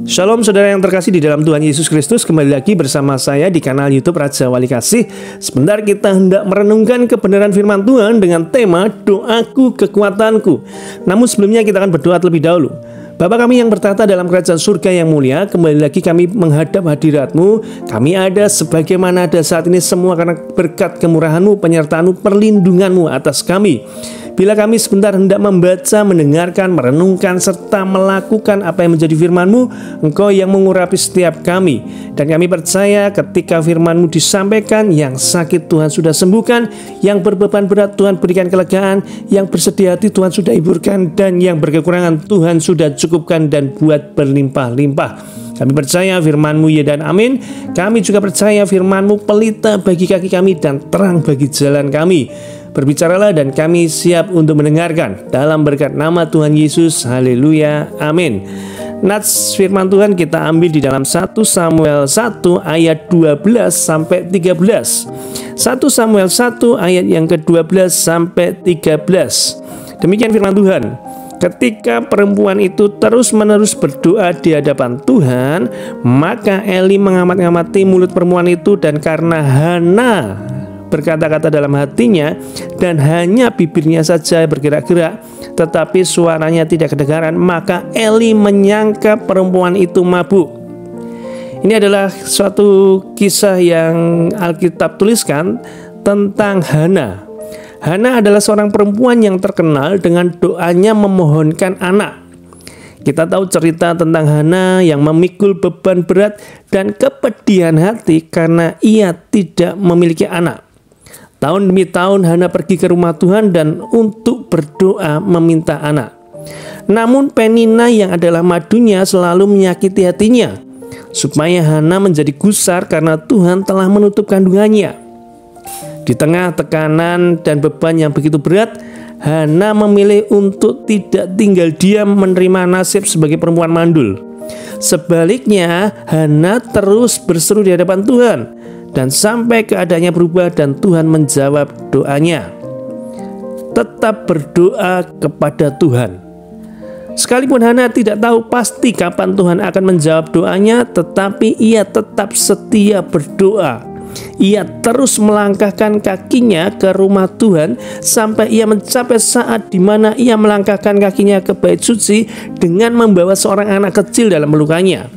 Shalom saudara yang terkasih di dalam Tuhan Yesus Kristus. Kembali lagi bersama saya di kanal YouTube Raja Wali Kasih. Sebentar kita hendak merenungkan kebenaran firman Tuhan dengan tema Doaku Kekuatanku. Namun sebelumnya kita akan berdoa terlebih dahulu. Bapa kami yang bertata dalam kerajaan surga yang mulia, kembali lagi kami menghadap hadirat-Mu. Kami ada sebagaimana ada saat ini semua karena berkat kemurahan-Mu, penyertaan-Mu, perlindungan-Mu atas kami. Bila kami sebentar hendak membaca, mendengarkan, merenungkan, serta melakukan apa yang menjadi firman-Mu, Engkau yang mengurapi setiap kami. Dan kami percaya ketika firman-Mu disampaikan, yang sakit Tuhan sudah sembuhkan, yang berbeban berat Tuhan berikan kelegaan, yang bersedih hati Tuhan sudah hiburkan, dan yang berkekurangan Tuhan sudah cukupkan dan buat berlimpah-limpah. Kami percaya firman-Mu ya dan amin. Kami juga percaya firman-Mu pelita bagi kaki kami dan terang bagi jalan kami. Berbicaralah dan kami siap untuk mendengarkan. Dalam berkat nama Tuhan Yesus, haleluya, amin. Nats firman Tuhan kita ambil di dalam 1 Samuel 1 ayat 12 sampai 13. 1 Samuel 1 ayat yang ke-12 sampai 13. Demikian firman Tuhan. Ketika perempuan itu terus-menerus berdoa di hadapan Tuhan, maka Eli mengamat-ngamati mulut perempuan itu, dan karena Hana berkata-kata dalam hatinya dan hanya bibirnya saja bergerak-gerak tetapi suaranya tidak kedengaran, maka Eli menyangka perempuan itu mabuk. Ini adalah suatu kisah yang Alkitab tuliskan tentang Hana. Hana adalah seorang perempuan yang terkenal dengan doanya memohonkan anak. Kita tahu cerita tentang Hana yang memikul beban berat dan kepedihan hati karena ia tidak memiliki anak. Tahun demi tahun Hana pergi ke rumah Tuhan dan untuk berdoa meminta anak. Namun Penina yang adalah madunya selalu menyakiti hatinya, supaya Hana menjadi gusar karena Tuhan telah menutup kandungannya. Di tengah tekanan dan beban yang begitu berat, Hana memilih untuk tidak tinggal diam menerima nasib sebagai perempuan mandul. Sebaliknya, Hana terus berseru di hadapan Tuhan, dan sampai keadaannya berubah dan Tuhan menjawab doanya. Tetap berdoa kepada Tuhan. Sekalipun Hana tidak tahu pasti kapan Tuhan akan menjawab doanya, tetapi ia tetap setia berdoa. Ia terus melangkahkan kakinya ke rumah Tuhan sampai ia mencapai saat di mana ia melangkahkan kakinya ke bait suci dengan membawa seorang anak kecil dalam pelukannya.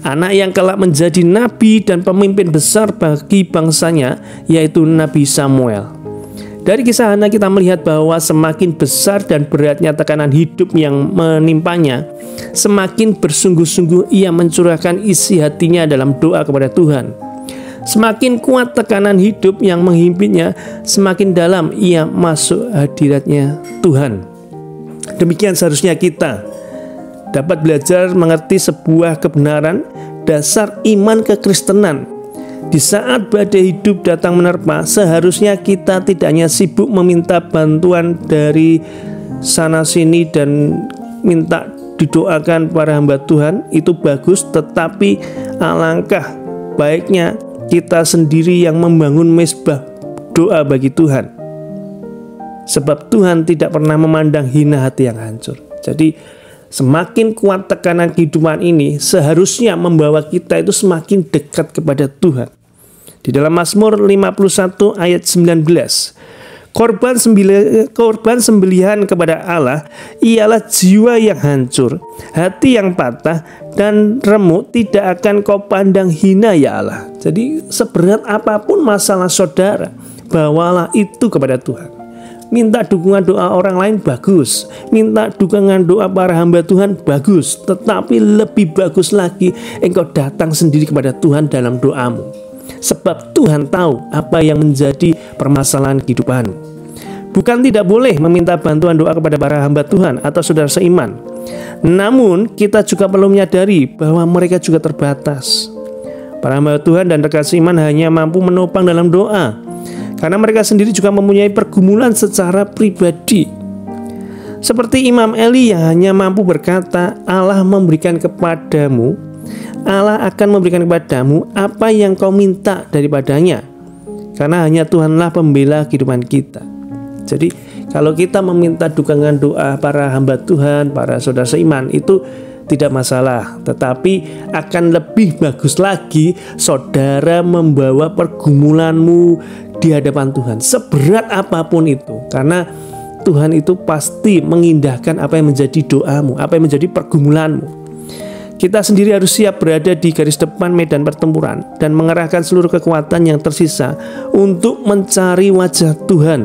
Anak yang kelak menjadi nabi dan pemimpin besar bagi bangsanya, yaitu Nabi Samuel. Dari kisah Hana kita melihat bahwa semakin besar dan beratnya tekanan hidup yang menimpanya, semakin bersungguh-sungguh ia mencurahkan isi hatinya dalam doa kepada Tuhan. Semakin kuat tekanan hidup yang menghimpitnya, semakin dalam ia masuk hadiratnya Tuhan. Demikian seharusnya kita dapat belajar mengerti sebuah kebenaran dasar iman kekristenan. Di saat badai hidup datang menerpa, seharusnya kita tidak hanya sibuk meminta bantuan dari sana sini dan minta didoakan para hamba Tuhan. Itu bagus, tetapi alangkah baiknya kita sendiri yang membangun mezbah doa bagi Tuhan. Sebab Tuhan tidak pernah memandang hina hati yang hancur. Jadi semakin kuat tekanan kehidupan ini seharusnya membawa kita itu semakin dekat kepada Tuhan. Di dalam Mazmur 51 ayat 19, korban sembelihan kepada Allah ialah jiwa yang hancur, hati yang patah dan remuk tidak akan kau pandang hina ya Allah. Jadi seberat apapun masalah saudara, bawalah itu kepada Tuhan. Minta dukungan doa orang lain bagus, minta dukungan doa para hamba Tuhan bagus, tetapi lebih bagus lagi engkau datang sendiri kepada Tuhan dalam doamu. Sebab Tuhan tahu apa yang menjadi permasalahan kehidupanmu. Bukan tidak boleh meminta bantuan doa kepada para hamba Tuhan atau saudara seiman. Namun kita juga perlu menyadari bahwa mereka juga terbatas. Para hamba Tuhan dan rekan seiman hanya mampu menopang dalam doa, karena mereka sendiri juga mempunyai pergumulan secara pribadi. Seperti Imam Eli yang hanya mampu berkata, Allah memberikan kepadamu, Allah akan memberikan kepadamu apa yang kau minta daripadanya. Karena hanya Tuhanlah pembela kehidupan kita. Jadi kalau kita meminta dukungan doa para hamba Tuhan, para saudara seiman, itu tidak masalah. Tetapi akan lebih bagus lagi saudara membawa pergumulanmu di hadapan Tuhan, seberat apapun itu. Karena Tuhan itu pasti mengindahkan apa yang menjadi doamu, apa yang menjadi pergumulanmu. Kita sendiri harus siap berada di garis depan medan pertempuran dan mengerahkan seluruh kekuatan yang tersisa untuk mencari wajah Tuhan.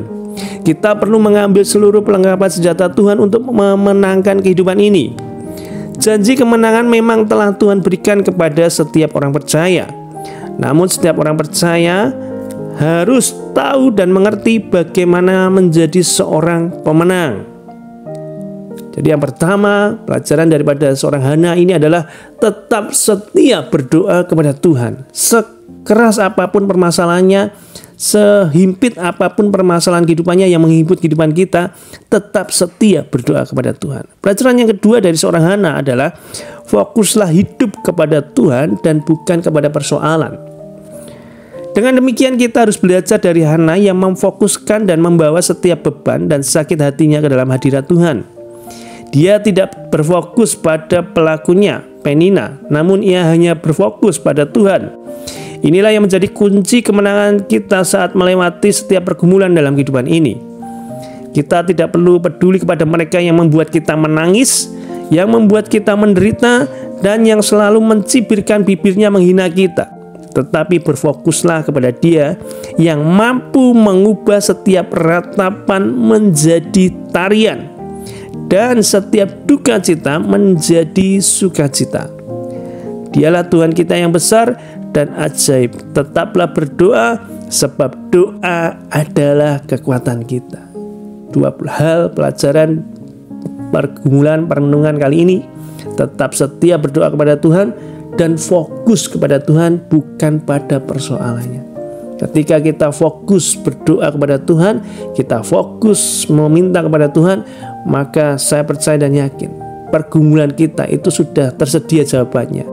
Kita perlu mengambil seluruh perlengkapan senjata Tuhan untuk memenangkan kehidupan ini. Janji kemenangan memang telah Tuhan berikan kepada setiap orang percaya. Namun setiap orang percaya harus tahu dan mengerti bagaimana menjadi seorang pemenang. Jadi yang pertama, pelajaran daripada seorang Hana ini adalah tetap setia berdoa kepada Tuhan. Sekeras apapun permasalahannya, sehimpit apapun permasalahan kehidupannya yang menghimpit kehidupan kita, tetap setia berdoa kepada Tuhan. Pelajaran yang kedua dari seorang Hana adalah fokuslah hidup kepada Tuhan dan bukan kepada persoalan. Dengan demikian kita harus belajar dari Hana yang memfokuskan dan membawa setiap beban dan sakit hatinya ke dalam hadirat Tuhan. Dia tidak berfokus pada pelakunya, Penina, namun ia hanya berfokus pada Tuhan. Inilah yang menjadi kunci kemenangan kita saat melewati setiap pergumulan dalam kehidupan ini. Kita tidak perlu peduli kepada mereka yang membuat kita menangis, yang membuat kita menderita, dan yang selalu mencibirkan bibirnya menghina kita. Tetapi berfokuslah kepada Dia yang mampu mengubah setiap ratapan menjadi tarian dan setiap duka cita menjadi sukacita. Dialah Tuhan kita yang besar dan ajaib. Tetaplah berdoa, sebab doa adalah kekuatan kita. Dua hal pelajaran pergumulan perenungan kali ini. Tetap setia berdoa kepada Tuhan dan fokus kepada Tuhan, bukan pada persoalannya. Ketika kita fokus berdoa kepada Tuhan, kita fokus meminta kepada Tuhan, maka saya percaya dan yakin pergumulan kita itu sudah tersedia jawabannya.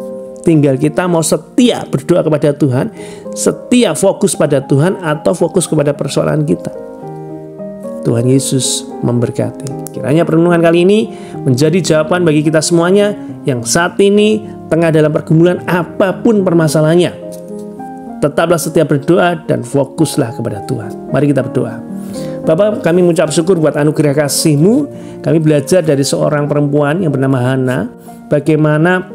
Tinggal kita mau setia berdoa kepada Tuhan, setia fokus pada Tuhan, atau fokus kepada persoalan kita. Tuhan Yesus memberkati. Kiranya perenungan kali ini menjadi jawaban bagi kita semuanya yang saat ini tengah dalam pergumulan apapun permasalahannya. Tetaplah setia berdoa dan fokuslah kepada Tuhan. Mari kita berdoa. Bapa, kami mengucap syukur buat anugerah kasih-Mu. Kami belajar dari seorang perempuan yang bernama Hana, bagaimana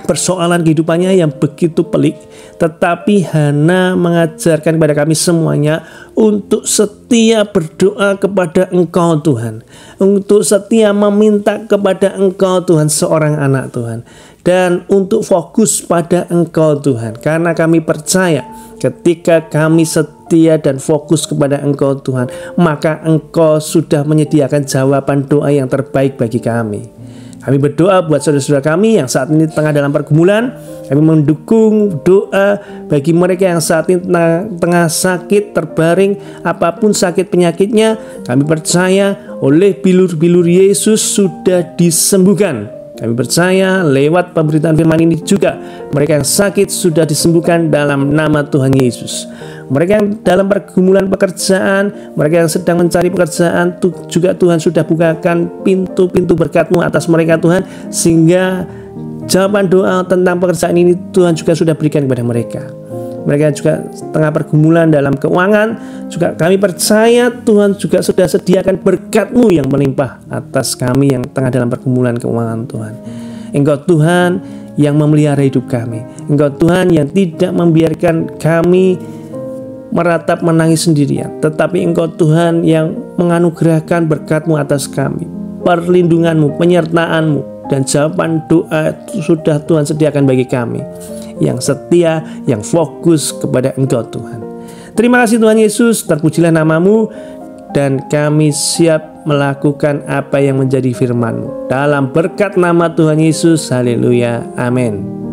persoalan kehidupannya yang begitu pelik, tetapi Hana mengajarkan kepada kami semuanya untuk setia berdoa kepada Engkau Tuhan, untuk setia meminta kepada Engkau Tuhan, seorang anak Tuhan, dan untuk fokus pada Engkau Tuhan. Karena kami percaya ketika kami setia dan fokus kepada Engkau Tuhan, maka Engkau sudah menyediakan jawaban doa yang terbaik bagi kami. Kami berdoa buat saudara-saudara kami yang saat ini tengah dalam pergumulan. Kami mendukung doa bagi mereka yang saat ini tengah sakit, terbaring, apapun sakit penyakitnya. Kami percaya oleh bilur-bilur Yesus sudah disembuhkan. Kami percaya lewat pemberitaan firman ini juga mereka yang sakit sudah disembuhkan dalam nama Tuhan Yesus. Mereka yang dalam pergumulan pekerjaan, mereka yang sedang mencari pekerjaan, juga Tuhan sudah bukakan pintu-pintu berkat-Mu atas mereka Tuhan, sehingga jawaban doa tentang pekerjaan ini Tuhan juga sudah berikan kepada mereka. Mereka juga tengah pergumulan dalam keuangan, juga kami percaya Tuhan juga sudah sediakan berkat-Mu yang melimpah atas kami yang tengah dalam pergumulan keuangan Tuhan. Engkau Tuhan yang memelihara hidup kami. Engkau Tuhan yang tidak membiarkan kami meratap menangis sendirian, tetapi Engkau Tuhan yang menganugerahkan berkat-Mu atas kami, perlindungan-Mu, penyertaan-Mu, dan jawaban doa sudah Tuhan sediakan bagi kami yang setia, yang fokus kepada Engkau Tuhan. Terima kasih Tuhan Yesus, terpujilah nama-Mu, dan kami siap melakukan apa yang menjadi firman-Mu. Dalam berkat nama Tuhan Yesus, haleluya, amin.